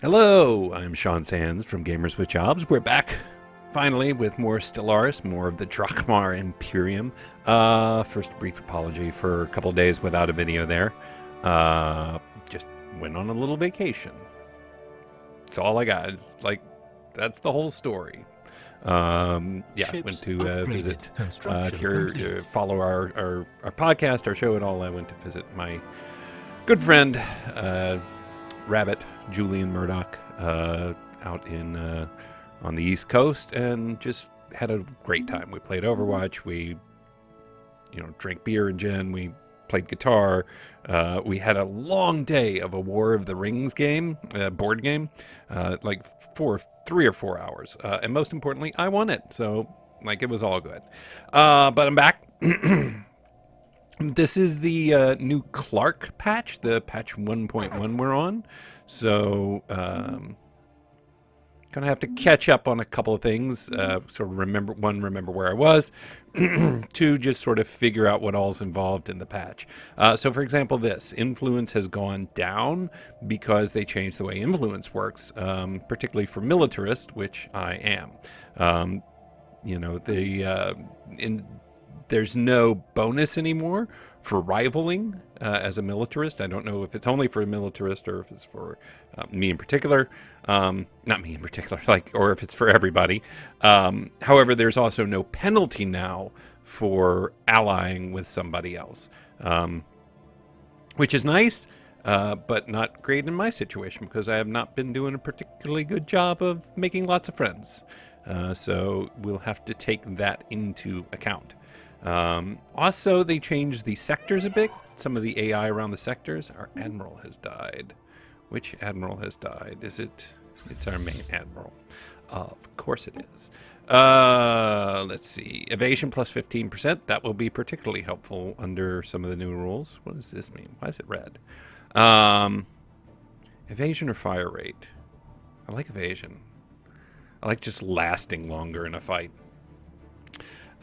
Hello, I'm Sean Sands from Gamers with Jobs. We're back, finally, with more Stellaris, more of the Drakmar Imperium. First, a brief apology for a couple of days without a video there. Just went on a little vacation. That's all I got. It's like, that's the whole story. Went to visit. If you follow our podcast, our show at all, I went to visit my good friend, Rabbit, Julian Murdoch, out in on the East Coast, and just had a great time. We played Overwatch. We, drank beer and gin. We played guitar. We had a long day of a War of the Rings game, board game, like 3 or 4 hours. And most importantly, I won it. So, it was all good. But I'm back. This is the new Clark patch, the patch 1.1 we're on. So, gonna have to catch up on a couple of things. Remember where I was. Two, just sort of figure out what all's involved in the patch. So, for example, this influence has gone down because they changed the way influence works, particularly for militarist, which I am. There's no bonus anymore for rivaling as a militarist. I don't know if it's only for a militarist or if it's for me in particular. Not me in particular, or if it's for everybody. However, there's also no penalty now for allying with somebody else, which is nice, but not great in my situation because I have not been doing a particularly good job of making lots of friends. So we'll have to take that into account. Also, they changed the sectors a bit. Some of the AI around the sectors. Our admiral has died. Which admiral has died? It's our main admiral. Of course it is. Let's see. Evasion plus 15%. That will be particularly helpful under some of the new rules. What does this mean? Why is it red? Evasion or fire rate? I like evasion. I like just lasting longer in a fight.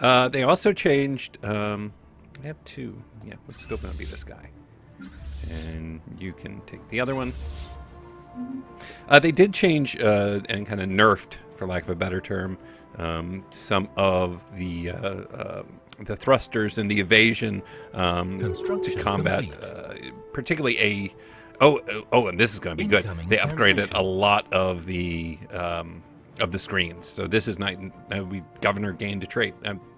They also changed, I have two. Yeah, let's go and be this guy. And you can take the other one. They did change and kind of nerfed, for lack of a better term, some of the thrusters and the evasion to combat, particularly and this is going to be good. They upgraded a lot of the screens. So this is Governor gained a trait.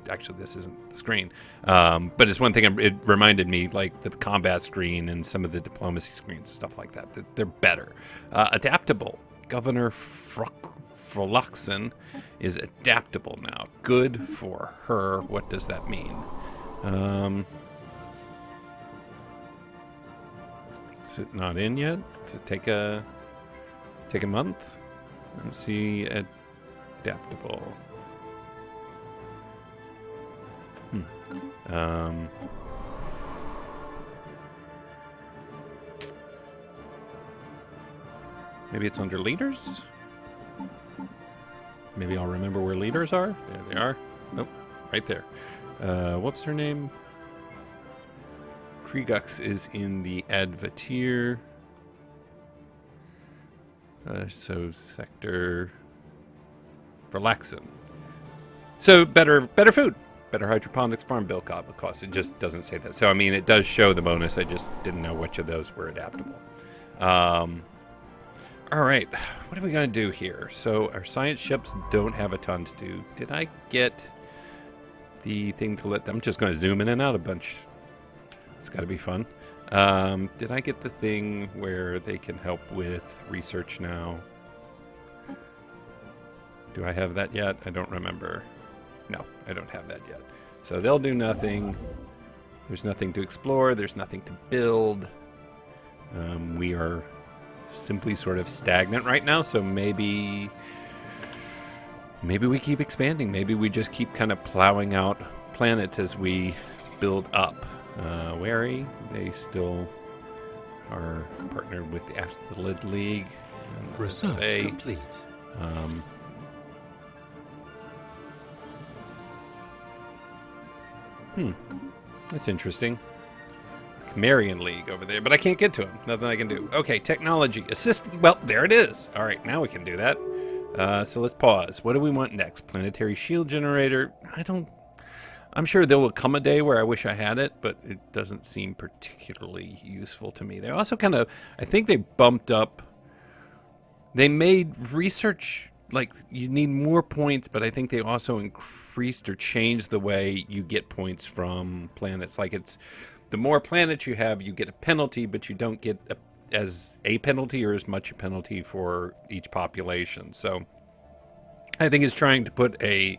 Actually, this isn't the screen. But it's one thing, it reminded me, like the combat screen and some of the diplomacy screens, stuff like that. They're better. Adaptable. Governor Frolaxen is adaptable now. Good for her. What does that mean? Is it not in yet? Does it take a month? Let's see, adaptable. Maybe it's under leaders? Maybe I'll remember where leaders are. There they are. Nope, right there. What's her name? Kriegux is in the Advatir. So sector Relaxin. So better food, better hydroponics farm bill cost. It just doesn't say that. So I mean, it does show the bonus. I just didn't know which of those were adaptable. All right, what are we gonna do here? So our science ships don't have a ton to do. Did I get the thing to let them? I'm just gonna zoom in and out a bunch. It's got to be fun. Did I get the thing where they can help with research now? Do I have that yet? I don't remember. No, I don't have that yet. So they'll do nothing. There's nothing to explore. There's nothing to build. We are simply sort of stagnant right now. So maybe we keep expanding. Maybe we just keep kind of plowing out planets as we build up. Wary, they still are partnered with the Athlid League. Research complete. That's interesting. Marion League over there, but I can't get to him. Nothing I can do. Okay, technology. Assist. Well, there it is. All right, now we can do that. So let's pause. What do we want next? Planetary shield generator. I'm sure there will come a day where I wish I had it, but it doesn't seem particularly useful to me. They also kind of, I think they bumped up. They made research, like, you need more points, but I think they also increased or changed the way you get points from planets. Like, it's the more planets you have, you get a penalty, but you don't get as penalty or as much a penalty for each population. So I think it's trying to put a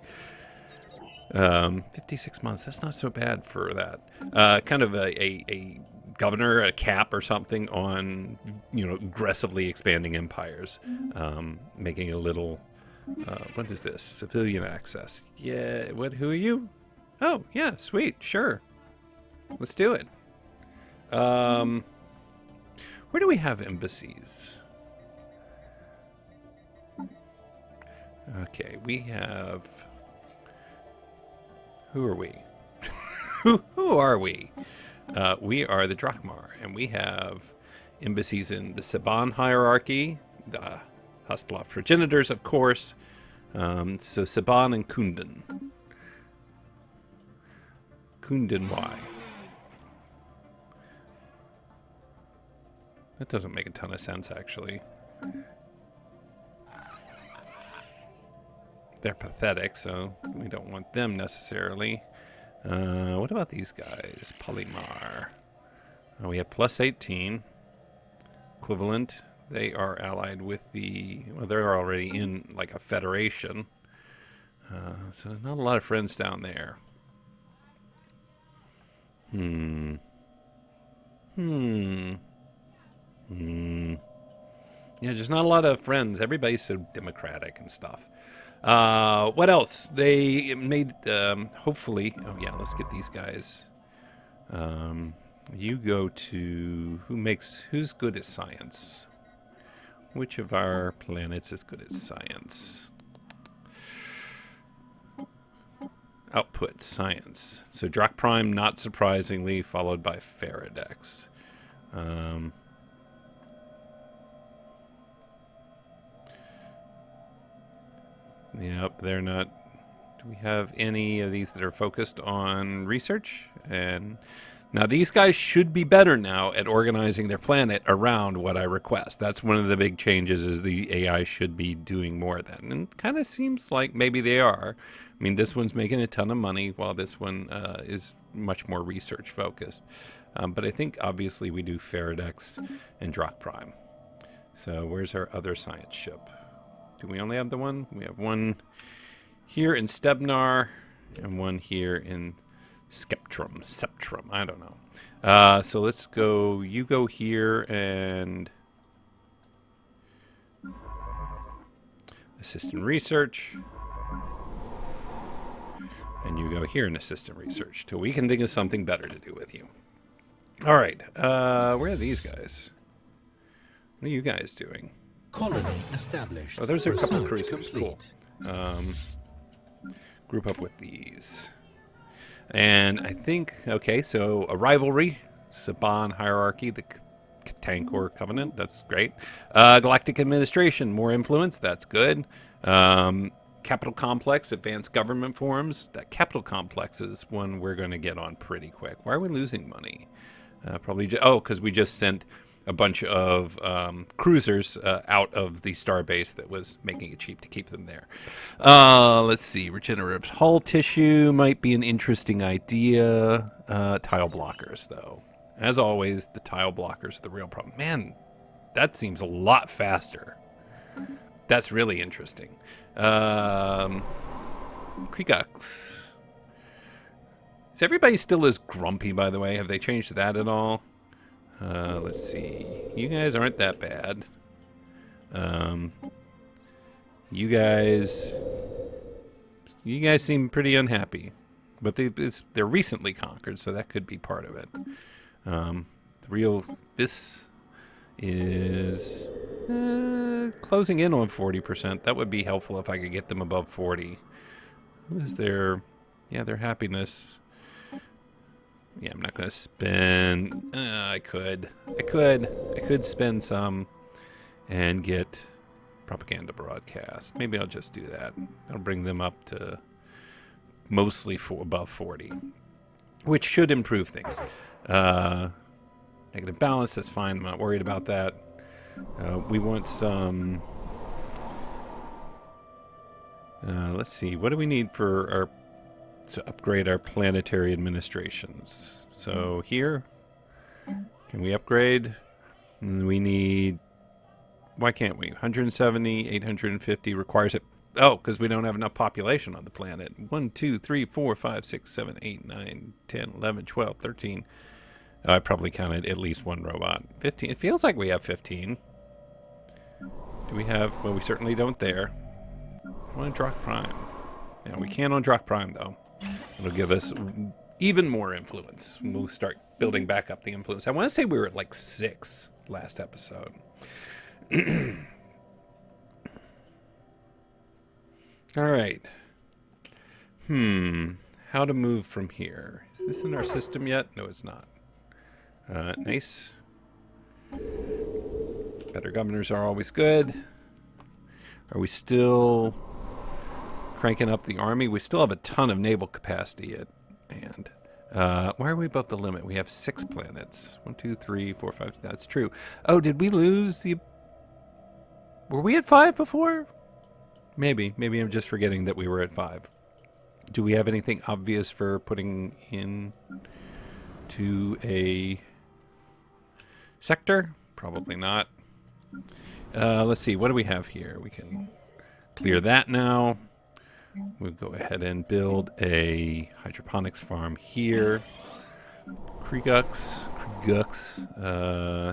56 months. That's not so bad for that. Kind of a governor, a cap or something on, aggressively expanding empires, making a little. What is this? Civilian access. Yeah. Who are you? Oh, yeah. Sweet. Sure. Let's do it. Where do we have embassies? Okay, we have. Who are we? Who are we? We are the Drakmar, and we have embassies in the Saban hierarchy, the Hasselhoff progenitors, of course. So Saban and Kundan. Kundan Y. That doesn't make a ton of sense, actually. They're pathetic, so we don't want them necessarily. What about these guys? Polymar. We have plus 18. Equivalent. They are allied with the... Well, they're already in, like, a federation. So not a lot of friends down there. Yeah, just not a lot of friends. Everybody's so democratic and stuff. What else? They made, hopefully... Oh, yeah, let's get these guys. You go to... Who's good at science? Which of our planets is good at science? Output, science. So Drak Prime, not surprisingly, followed by Faradex. Yep, they're not... Do we have any of these that are focused on research? And now these guys should be better now at organizing their planet around what I request. That's one of the big changes, is the AI should be doing more of that. And it kind of seems like maybe they are. I mean, this one's making a ton of money, while this one is much more research focused. But I think obviously we do Faradex and Drak Prime. So where's our other science ship? Do we only have the one? We have one here in Stebnar and one here in Septrum, I don't know. So let's go, you go here and assistant research. And you go here in assistant research till we can think of something better to do with you. All right, where are these guys? What are you guys doing? Colony established. Oh, there's a couple Research cruisers. complete. Cool. Group up with these. And I think, okay, so a rivalry, Saban hierarchy, the Tankor Covenant, that's great. Galactic administration, more influence, that's good. Capital complex, advanced government forms. That capital complex is one we're going to get on pretty quick. Why are we losing money? Probably, because we just sent a bunch of cruisers out of the starbase that was making it cheap to keep them there. Let's see. Regenerative hull tissue might be an interesting idea. Tile blockers, though. As always, the tile blockers are the real problem. Man, that seems a lot faster. That's really interesting. Krigux. Is everybody still as grumpy, by the way? Have they changed that at all? Let's see. You guys aren't that bad. You guys seem pretty unhappy, but they're recently conquered, so that could be part of it. This is closing in on 40%. That would be helpful if I could get them above 40. What is their happiness? Yeah, I'm not going to spend... I could spend some and get propaganda broadcast. Maybe I'll just do that. I'll bring them up to mostly above 40, which should improve things. Negative balance, that's fine. I'm not worried about that. We want some... let's see. What do we need for to upgrade our planetary administrations? So here, can we upgrade? And we need... Why can't we? 170, 850 requires it. Oh, because we don't have enough population on the planet. 1, 2, 3, 4, 5, 6, 7, 8, 9, 10, 11, 12, 13. I probably counted at least one robot. 15. It feels like we have 15. Do we have... Well, we certainly don't there. I want to Drak Prime. Yeah, we can on Drak Prime, though. It'll give us even more influence. We'll start building back up the influence. I want to say we were at like 6 last episode. All right. How to move from here? Is this in our system yet? No, it's not. Nice. Better governors are always good. Are we still cranking up the army? We still have a ton of naval capacity and why are we above the limit? We have 6 planets. 1, 2, 3, 4, 5. That's true. Oh, did we lose the... Were we at 5 before? Maybe. Maybe I'm just forgetting that we were at 5. Do we have anything obvious for putting in to a sector? Probably not. Let's see. What do we have here? We can clear that now. We'll go ahead and build a hydroponics farm here. Kriegux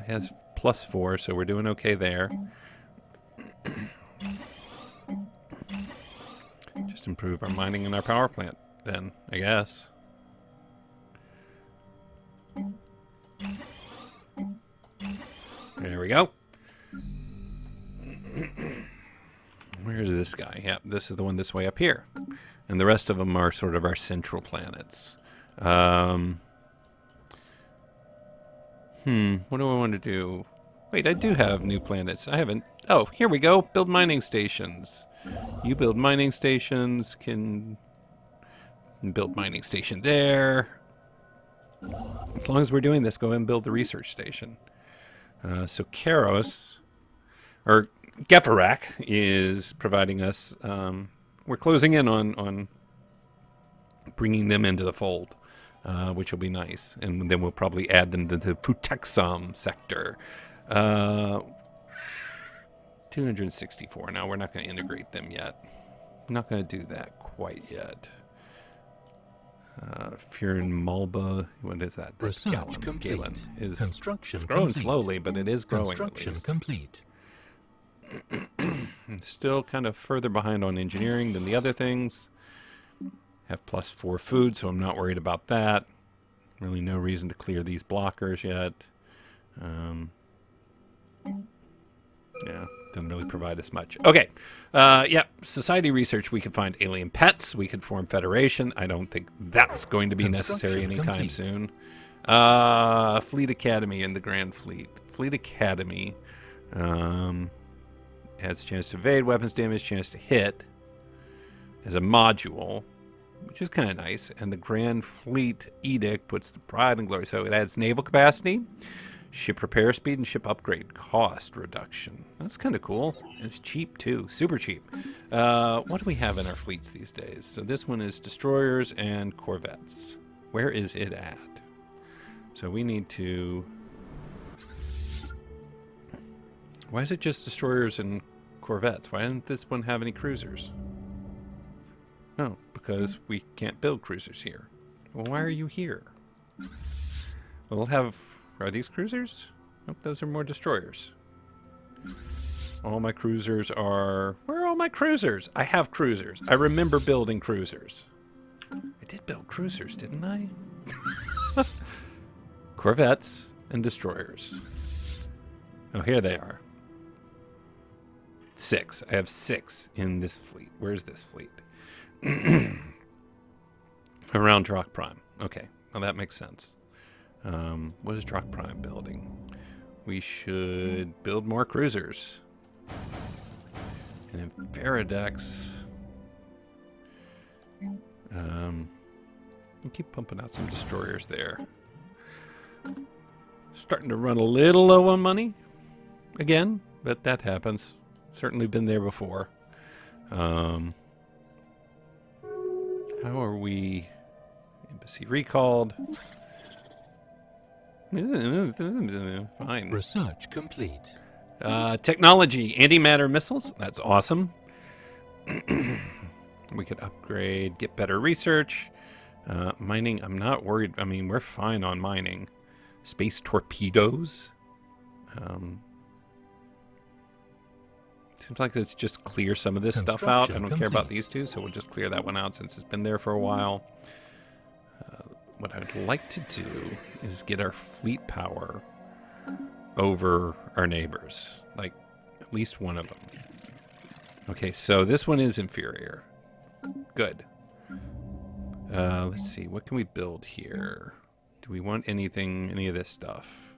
has +4, so we're doing okay there. Just improve our mining and our power plant then, I guess. There we go. Where's this guy? Yeah, this is the one this way up here. And the rest of them are sort of our central planets. What do I want to do? Wait, I do have new planets. I haven't... Oh, here we go. Build mining stations. You build mining stations. Can build mining station there. As long as we're doing this, go ahead and build the research station. So Karos... Or... Gefarak is providing us, we're closing in on bringing them into the fold, which will be nice. And then we'll probably add them to the Futexam sector. 264. Now, we're not going to integrate them yet. I'm not going to do that quite yet. Furin Malba, what is that? Research complete. Galen is Construction growing complete. slowly, but it is growing. Construction complete. Still kind of further behind on engineering than the other things. Have +4 food, so I'm not worried about that. Really no reason to clear these blockers yet. Yeah, doesn't really provide us much. Okay, yeah, society research. We could find alien pets. We could form federation. I don't think that's going to be necessary anytime soon. Fleet Academy and the Grand Fleet. Fleet Academy. Adds chance to evade, weapons damage, chance to hit as a module, which is kind of nice. And the Grand Fleet Edict puts the pride and glory. So it adds naval capacity, ship repair speed, and ship upgrade cost reduction. That's kind of cool. It's cheap too, super cheap. What do we have in our fleets these days? So this one is destroyers and corvettes. Where is it at? So we need to... Why is it just destroyers and corvettes? Why doesn't this one have any cruisers? Oh, because we can't build cruisers here. Well, why are you here? We'll have... Are these cruisers? Nope, those are more destroyers. All my cruisers are... Where are all my cruisers? I have cruisers. I remember building cruisers. I did build cruisers, didn't I? Corvettes and destroyers. Oh, here they are. 6. I have 6 in this fleet. Where's this fleet? Around Drak Prime. Okay. Well, that makes sense. What is Drakmar building? We should build more cruisers. And then Faradex. We'll keep pumping out some destroyers there. Starting to run a little low on money again, but that happens. Certainly been there before. How are we? Embassy recalled. Fine. Research complete. Technology, antimatter missiles. That's awesome. We could upgrade, get better research. Mining, I'm not worried. I mean, we're fine on mining. Space torpedoes. Seems like let's just clear some of this stuff out. I don't care about these two, so we'll just clear that one out since it's been there for a while. What I'd like to do is get our fleet power over our neighbors. Like, at least one of them. Okay, so this one is inferior. Good. Let's see, what can we build here? Do we want anything, any of this stuff?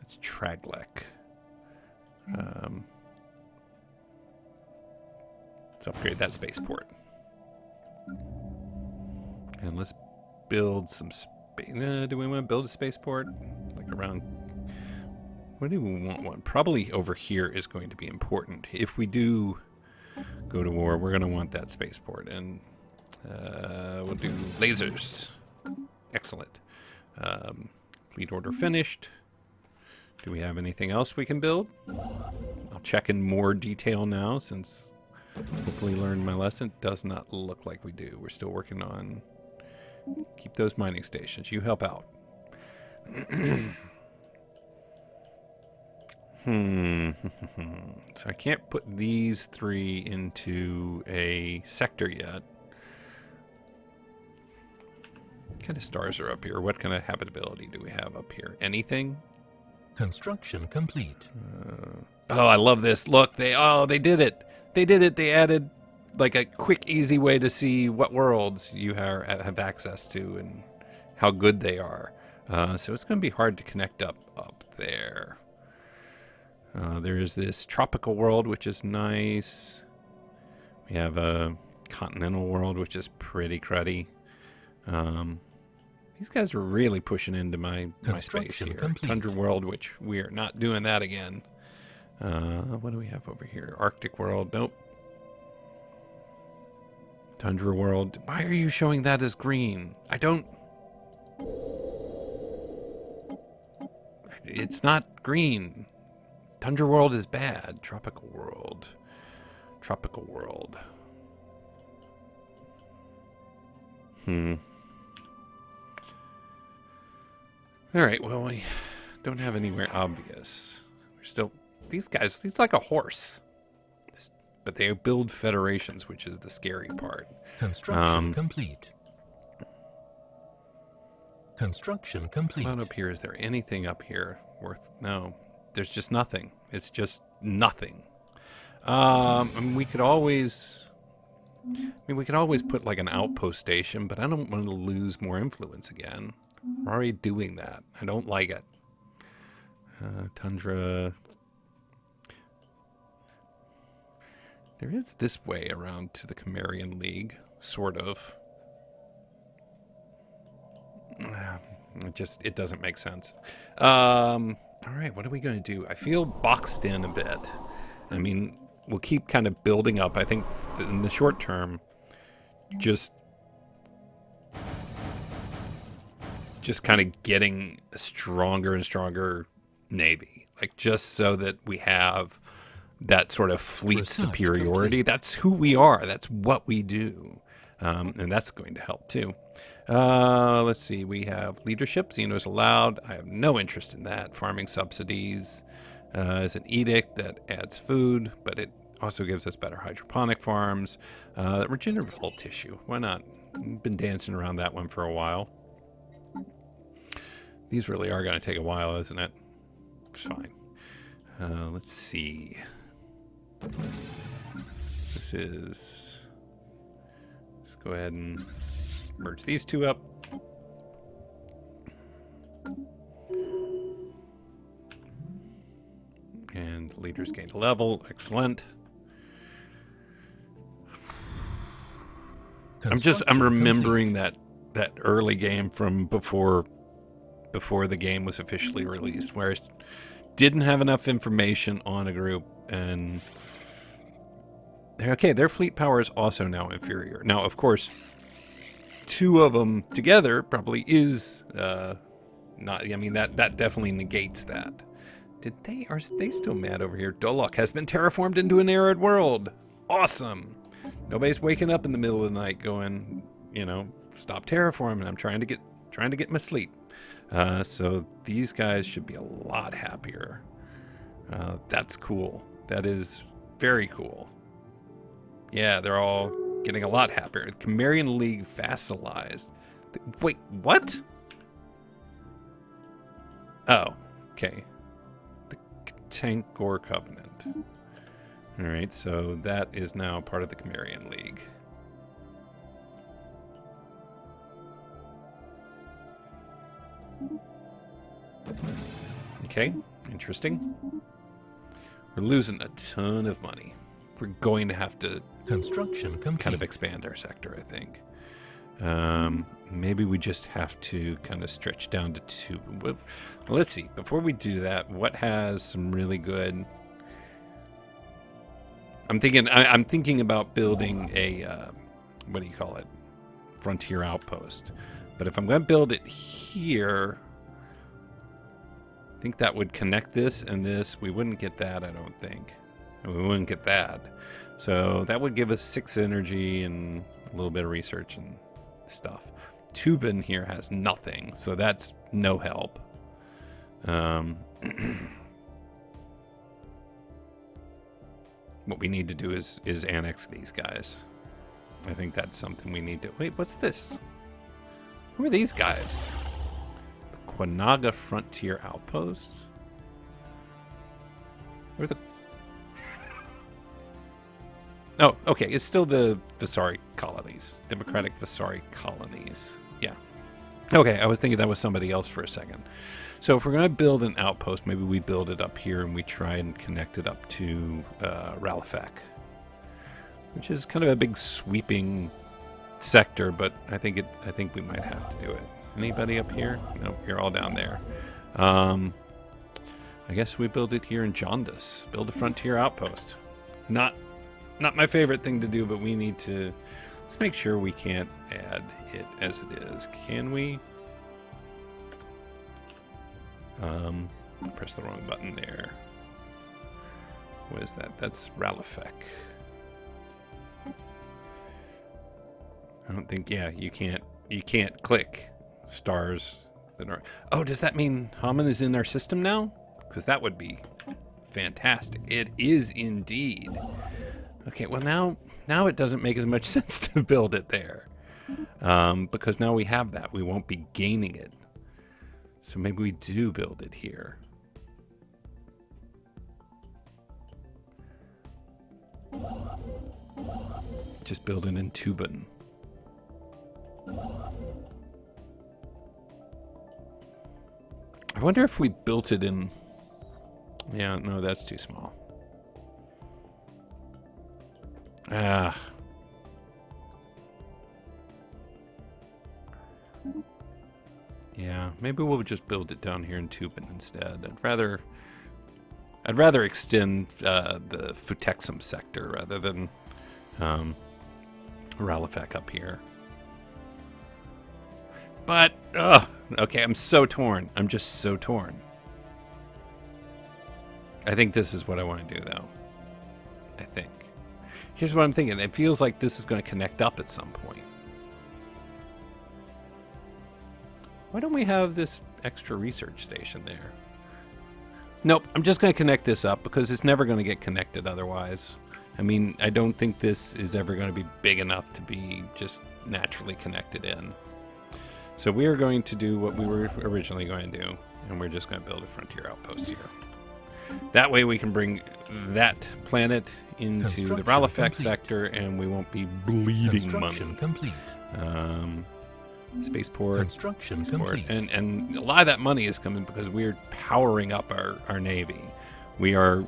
It's Traglek. Let's upgrade that spaceport. And let's build some space. Do we want to build a spaceport? Like around... Where do we want one? Probably over here is going to be important. If we do go to war, we're going to want that spaceport. And we'll do lasers. Excellent. Fleet order finished. Do we have anything else we can build? I'll check in more detail now since hopefully learned my lesson. Does not look like we do. We're still working on... Keep those mining stations. You help out. So I can't put these three into a sector yet. What kind of stars are up here? What kind of habitability do we have up here? Anything? Construction complete. Oh, I love this. Look, they did it. They did it. They added like a quick, easy way to see what worlds you have access to and how good they are. So it's going to be hard to connect up there. There is this tropical world, which is nice. We have a continental world, which is pretty cruddy. These guys are really pushing into my space here. Complete. Tundra world, which we are not doing that again. What do we have over here? Arctic world. Nope. Tundra world. Why are you showing that as green? I don't... It's not green. Tundra world is bad. Tropical world. Tropical world. Alright, well, we don't have anywhere obvious. We're still... These guys, he's like a horse. But they build federations, which is the scary part. Construction complete. Construction complete. What up here? Is there anything up here worth... No. There's just nothing. It's just nothing. I mean, we could always put like an outpost station, but I don't want to lose more influence again. We're already doing that. I don't like it. Tundra. There is this way around to the Cimmerian League, sort of. It doesn't make sense. All right, what are we going to do? I feel boxed in a bit. I mean, we'll keep kind of building up. I think in the short term, just kind of getting a stronger and stronger navy. Like, just so that we have that sort of fleet superiority. Complete. That's who we are. That's what we do. And that's going to help, too. Let's see. We have leadership. Xenos allowed. I have no interest in that. Farming subsidies is an edict that adds food, but it also gives us better hydroponic farms. Regenerative hull tissue. Why not? We've been dancing around that one for a while. These really are going to take a while, isn't it? It's fine. Let's see. This is go ahead and merge these two up. And leaders gained a level. Excellent. I'm remembering that early game from before the game was officially released, where I didn't have enough information on a group, and their fleet power is also now inferior. Now, of course, two of them together probably is not. I mean, that definitely negates that. Are they still mad over here? Dolok has been terraformed into an arid world. Awesome. Nobody's waking up in the middle of the night going, stop terraforming. I'm trying to get my sleep. So these guys should be a lot happier. That's cool. That is very cool. Yeah, they're all getting a lot happier. The Chimerian League vassalized. Wait, what? Oh, okay. The Tankor Covenant. All right, so that is now part of the Chimerian League. Okay, interesting. We're losing a ton of money. We're going to have to Construction complete. kind of expand our sector, I think. Maybe we just have to kind of stretch down to 2. Well, let's see. Before we do that, what has some really good... I'm thinking about building a, what do you call it? Frontier outpost. But if I'm going to build it here, I think that would connect this and this. We wouldn't get that, I don't think. And we wouldn't get that. So that would give us 6 energy and a little bit of research and stuff. Tubin here has nothing, so that's no help. What we need to do is annex these guys. I think that's something we need to... Wait, what's this? Who are these guys? The Quanaga Frontier Outpost? Where the... Oh, okay. It's still the Visari colonies. Democratic Visari colonies. Yeah. Okay, I was thinking that was somebody else for a second. So if we're going to build an outpost, maybe we build it up here and we try and connect it up to Ralefak, which is kind of a big sweeping sector, but I think we might have to do it. Anybody up here? Nope, you're all down there. I guess we build it here in Jaundice. Build a frontier outpost. Not my favorite thing to do, but we need to... Let's make sure we can't add it as it is. Can we? Press the wrong button there. What is that? That's Ralefak. I don't think... Yeah, you can't click stars that are... Oh, does that mean Haman is in our system now? Because that would be fantastic. It is indeed. Okay, well now it doesn't make as much sense to build it there. Because now we have that. We won't be gaining it. So maybe we do build it here. Just build it in Tubin. I wonder if we built it in... Yeah, no, that's too small. Ah. Yeah, maybe we'll just build it down here in Tubin instead. I'd rather extend the Futexum sector rather than Ralefak up here. But okay, I'm so torn. I'm just so torn. I think this is what I want to do, though. I think. Here's what I'm thinking. It feels like this is going to connect up at some point. Why don't we have this extra research station there? Nope, I'm just going to connect this up because it's never going to get connected otherwise. I mean, I don't think this is ever going to be big enough to be just naturally connected in. So we are going to do what we were originally going to do, and we're just going to build a frontier outpost here. That way we can bring that planet into the Construction Ralefek complete. sector, and we won't be bleeding Construction money. complete. Spaceport. Construction Spaceport. complete. And a lot of that money is coming because we're powering up our Navy. We are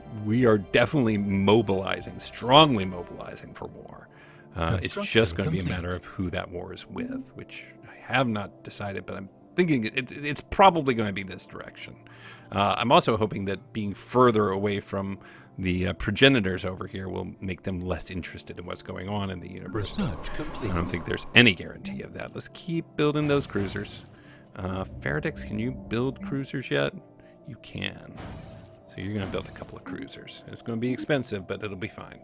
definitely mobilizing, strongly mobilizing for war. It's just going to be a matter of who that war is with, which I have not decided, but I'm thinking it's probably going to be this direction. I'm also hoping that being further away from the progenitors over here will make them less interested in what's going on in the universe. Research complete. I don't think there's any guarantee of that. Let's keep building those cruisers. Faradix, can you build cruisers yet? You can. So you're going to build a couple of cruisers. It's going to be expensive, but it'll be fine.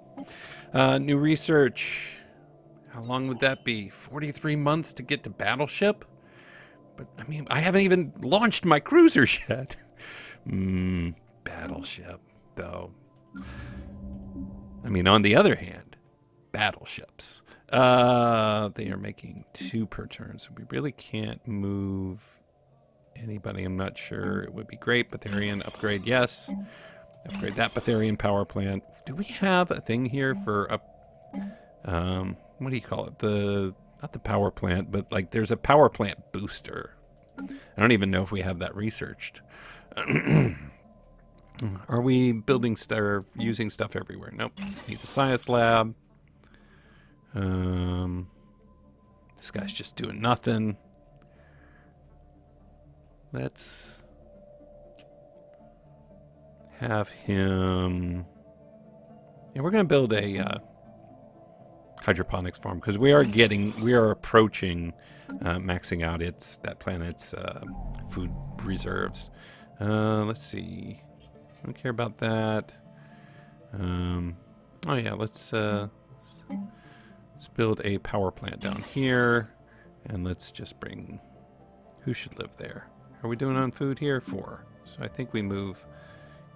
New research. How long would that be? 43 months to get to battleship? But, I mean, I haven't even launched my cruisers yet. Battleship, though. I mean, on the other hand, battleships. They are making 2 per turn, so we really can't move anybody. I'm not sure. It would be great. Betharian upgrade, yes. Upgrade that Betharian power plant. Do we have a thing here for a... what do you call it? Not the power plant, but like there's a power plant booster. I don't even know if we have that researched. Are we building using stuff everywhere? Nope. This needs a science lab. This guy's just doing nothing. Let's have him... Yeah, we're going to build a hydroponics farm because we are approaching maxing out that planet's food reserves. Let's see. I don't care about that. Oh yeah, let's build a power plant down here, and let's just bring. Who should live there? Are we doing on food here? 4. So I think we move.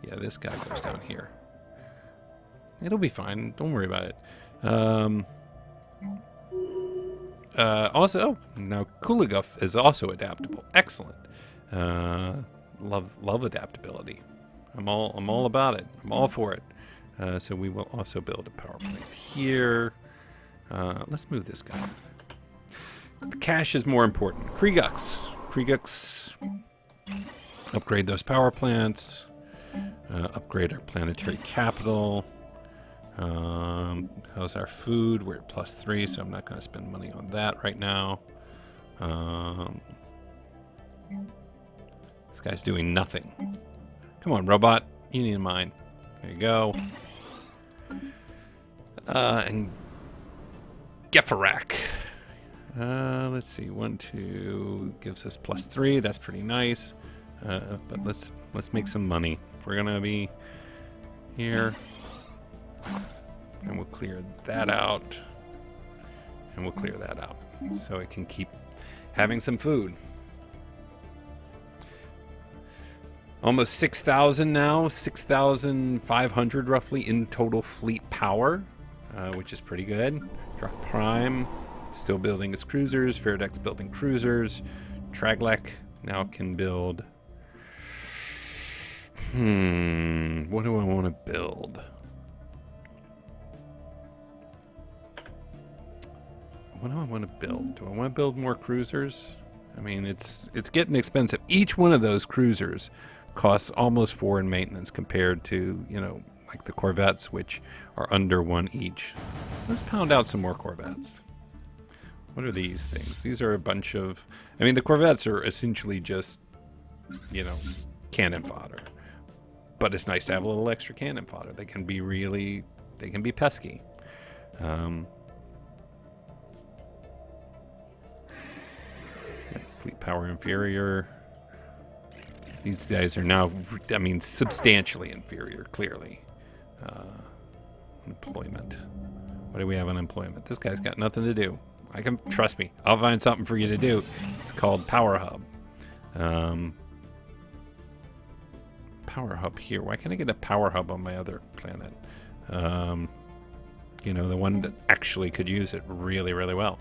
Yeah, this guy goes down here. It'll be fine. Don't worry about it. Also, now Kuligov is also adaptable. Excellent. Love adaptability. I'm all about it. I'm all for it. So we will also build a power plant here. Let's move this guy. The cash is more important. Kriegux, upgrade those power plants. Upgrade our planetary capital. How's our food? We're at +3, so I'm not going to spend money on that right now. This guy's doing nothing. Come on, robot. You need a mine. There you go. And Gefarak. Let's see. 1, 2 gives us +3. That's pretty nice. But let's make some money. If we're gonna be here, and we'll clear that out, and we'll clear that out, so it can keep having some food. Almost 6,000 now, 6,500 roughly in total fleet power, which is pretty good. Drak Prime still building its cruisers. Faradix building cruisers. Traglek now can build. What do I want to build? What do I want to build? Do I want to build more cruisers? I mean, it's getting expensive. Each one of those cruisers costs almost 4 in maintenance compared to, like the Corvettes, which are under 1 each. Let's pound out some more Corvettes. What are these things? These are a bunch of... I mean, the Corvettes are essentially just, cannon fodder. But it's nice to have a little extra cannon fodder. They can be pesky. Fleet power inferior. These guys are now, substantially inferior, clearly. Employment. What do we have on employment? This guy's got nothing to do. Trust me, I'll find something for you to do. It's called Power Hub. Power Hub here. Why can't I get a Power Hub on my other planet? The one that actually could use it really, really well.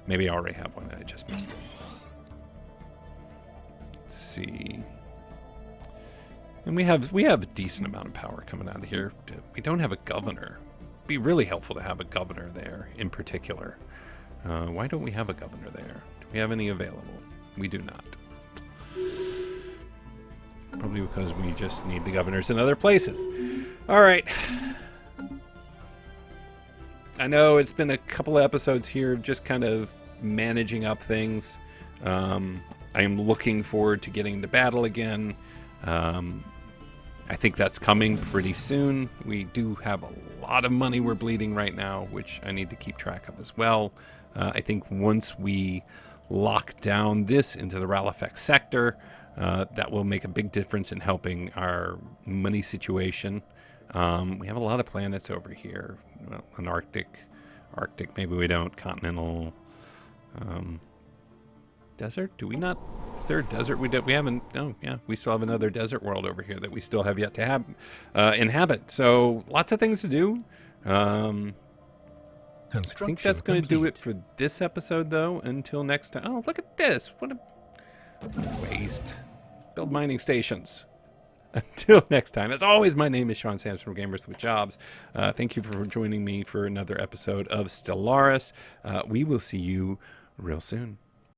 Maybe I already have one and I just missed it. Let's see. And we have a decent amount of power coming out of here. We don't have a governor. It'd be really helpful to have a governor there in particular. Why don't we have a governor there? Do we have any available? We do not. Probably because we just need the governors in other places. All right. I know it's been a couple of episodes here just kind of managing up things. I am looking forward to getting into battle again. I think that's coming pretty soon. We do have a lot of money we're bleeding right now, which I need to keep track of as well. I think once we lock down this into the Ralefex sector, that will make a big difference in helping our money situation. We have a lot of planets over here. Well, an Arctic, maybe we don't. Continental, desert? Do we not? Is there a desert? We haven't. Oh, yeah. We still have another desert world over here that we still have yet to have inhabit. So lots of things to do. I think that's going to do it for this episode, though. Until next time. Oh, look at this! What a waste. Build mining stations. Until next time. As always, my name is Sean Sams from Gamers with Jobs. Thank you for joining me for another episode of Stellaris. We will see you real soon.